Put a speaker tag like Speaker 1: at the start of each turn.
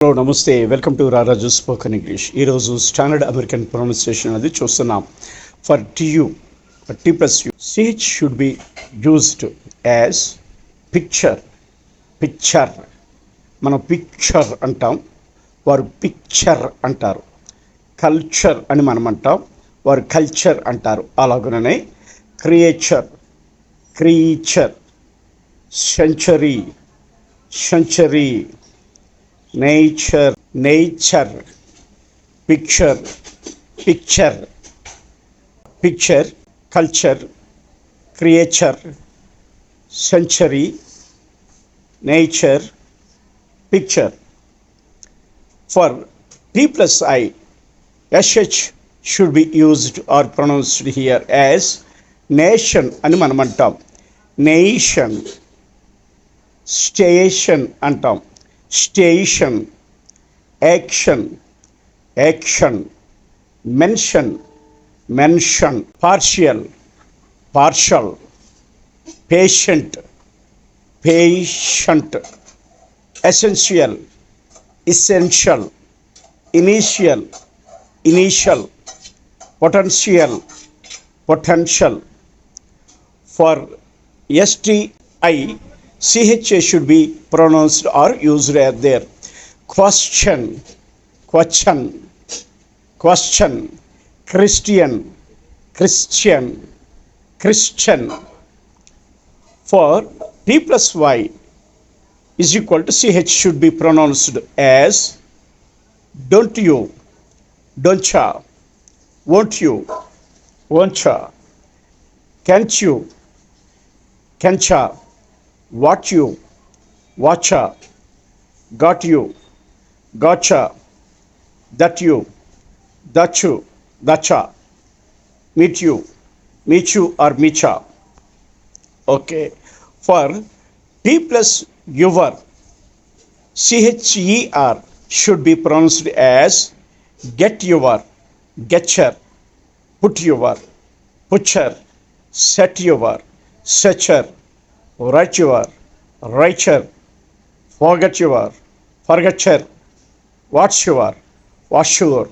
Speaker 1: Hello నమస్తే, welcome to Raraju spoken English. ఈరోజు standard American pronunciation అనేది చూస్తున్నాం. For TU T plus U CH should be used as picture. Picture మనం picture అంటాం, వారు పిక్చర్ అంటారు. కల్చర్ అని మనం అంటాం, వారు కల్చర్ అంటారు. అలాగనే creature, creature, century, century, nature, nature, picture, picture, picture, culture, creature, century, nature, picture. For T plus I, SH should be used or pronounced here as nation అని మనం అంటాం. నేషన్, స్టేషన్ అంటాం. Station, action, action, mention, mention, partial, partial, patient, patient, essential, essential, initial, initial, potential, potential. For STI, CHA should be pronounced or used as there. Question, question, question, Christian, Christian, Christian. For T plus Y is equal to CH should be pronounced as don't you, don'tcha, won't you, won'tcha, can't you, can'tcha, what you, watcha, got you, gotcha, that you, thatchu, thatcha, meet you, or mecha. Okay. For T plus your, CHER should be pronounced as get your, getcher, put your, putcher, set your, setcher, write your, writer, forget your, forgetcher, what's your, washer.